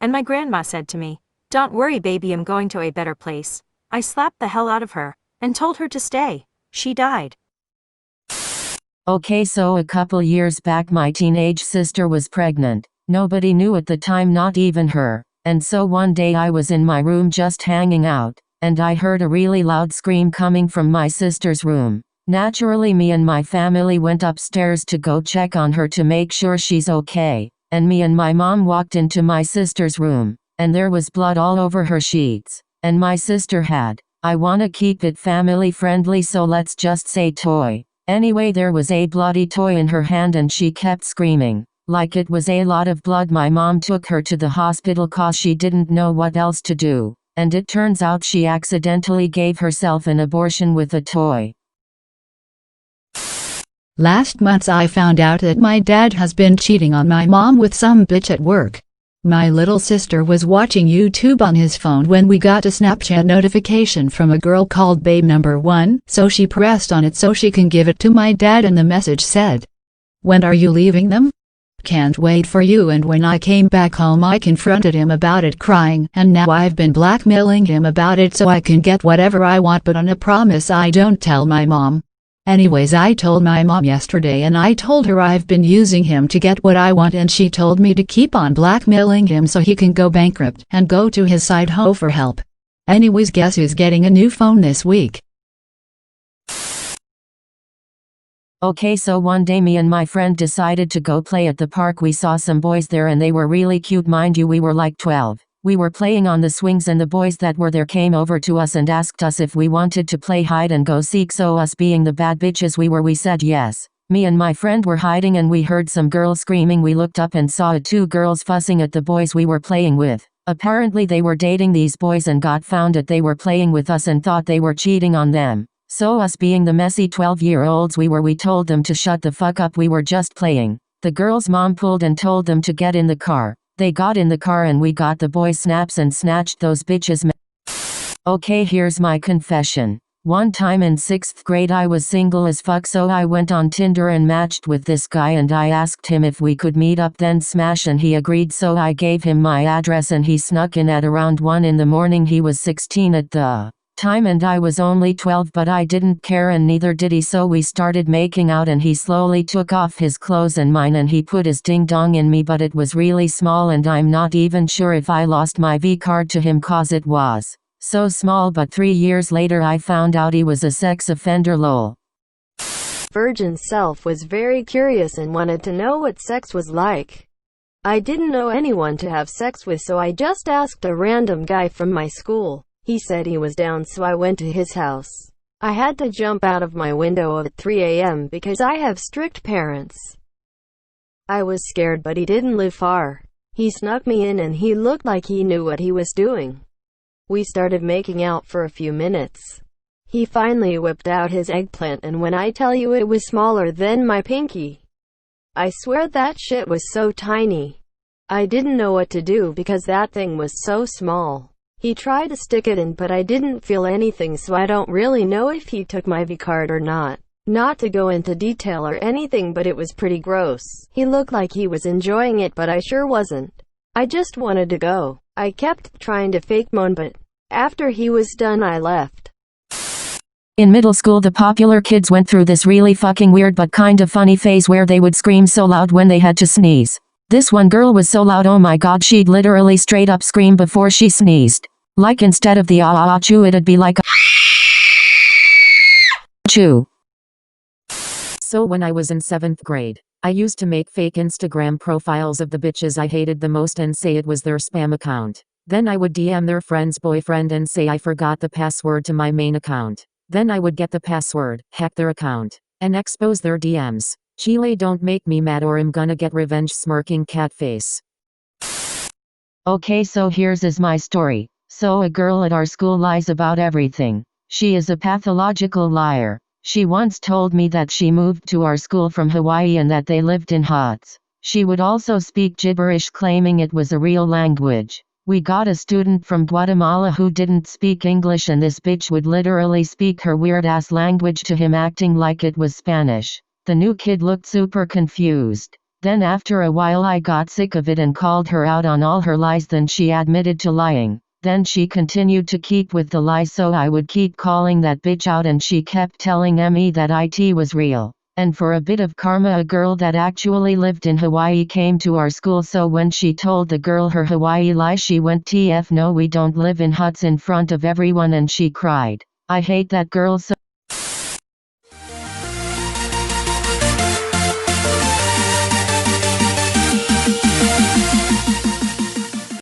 And my grandma said to me, "Don't worry baby, I'm going to a better place." I slapped the hell out of her, and told her to stay. She died. Okay, so a couple years back my teenage sister was pregnant. Nobody knew at the time, not even her. And so one day I was in my room just hanging out, and I heard a really loud scream coming from my sister's room. Naturally me and my family went upstairs to go check on her to make sure she's okay, and me and my mom walked into my sister's room, and there was blood all over her sheets, and my sister had, I wanna keep it family friendly so let's just say toy. Anyway, there was a bloody toy in her hand and she kept screaming. Like it was a lot of blood. My mom took her to the hospital cause she didn't know what else to do, and it turns out she accidentally gave herself an abortion with a toy. Last month I found out that my dad has been cheating on my mom with some bitch at work. My little sister was watching YouTube on his phone when we got a Snapchat notification from a girl called Babe Number 1, so she pressed on it so she can give it to my dad, and the message said, "When are you leaving them? Can't wait for you." And when I came back home I confronted him about it crying, and now I've been blackmailing him about it so I can get whatever I want, but on a promise I don't tell my mom. Anyways, I told my mom yesterday and I told her I've been using him to get what I want, and she told me to keep on blackmailing him so he can go bankrupt and go to his side hoe for help. Anyways, guess who's getting a new phone this week? Okay, so one day me and my friend decided to go play at the park. We saw some boys there and they were really cute, mind you, we were like 12. We were playing on the swings and the boys that were there came over to us and asked us if we wanted to play hide and go seek, so us being the bad bitches we said yes. Me and my friend were hiding and we heard some girls screaming. We looked up and saw two girls fussing at the boys we were playing with. Apparently they were dating these boys and got found that they were playing with us and thought they were cheating on them. So us being the messy 12-year-olds we told them to shut the fuck up, we were just playing. The girl's mom pulled and told them to get in the car. They got in the car and we got the boys snaps and snatched those bitches. Okay, here's my confession. One time in 6th grade I was single as fuck, so I went on Tinder and matched with this guy and I asked him if we could meet up then smash, and he agreed, so I gave him my address and he snuck in at around 1 in the morning. He was 16 at the time and I was only 12, but I didn't care and neither did he, so we started making out and he slowly took off his clothes and mine and he put his ding dong in me, but it was really small and I'm not even sure if I lost my V card to him cause it was so small, but 3 years later I found out he was a sex offender. Lol. Virgin self was very curious and wanted to know what sex was like. I didn't know anyone to have sex with, so I just asked a random guy from my school. He said he was down, so I went to his house. I had to jump out of my window at 3 a.m. because I have strict parents. I was scared, but he didn't live far. He snuck me in and he looked like he knew what he was doing. We started making out for a few minutes. He finally whipped out his eggplant, and when I tell you it was smaller than my pinky, I swear that shit was so tiny. I didn't know what to do because that thing was so small. He tried to stick it in, but I didn't feel anything, so I don't really know if he took my V card or not. Not to go into detail or anything, but it was pretty gross. He looked like he was enjoying it, but I sure wasn't. I just wanted to go. I kept trying to fake moan, but after he was done I left. In middle school the popular kids went through this really fucking weird but kind of funny phase where they would scream so loud when they had to sneeze. This one girl was so loud, oh my god, she'd literally straight up scream before she sneezed. Like instead of the ah ah chew, it'd be like a chew. So when I was in 7th grade, I used to make fake Instagram profiles of the bitches I hated the most and say it was their spam account. Then I would DM their friend's boyfriend and say I forgot the password to my main account. Then I would get the password, hack their account, and expose their DMs. Chile, don't make me mad or I'm gonna get revenge, smirking cat face. Okay, so here's my story. So a girl at our school lies about everything. She is a pathological liar. She once told me that she moved to our school from Hawaii and that they lived in huts. She would also speak gibberish, claiming it was a real language. We got a student from Guatemala who didn't speak English, and this bitch would literally speak her weird-ass language to him, acting like it was Spanish. The new kid looked super confused. Then after a while I got sick of it and called her out on all her lies. Then she admitted to lying. Then she continued to keep with the lies, so I would keep calling that bitch out and she kept telling me that it was real. And for a bit of karma, a girl that actually lived in Hawaii came to our school, so when she told the girl her Hawaii lie, she went TF no, we don't live in huts in front of everyone, and she cried. I hate that girl so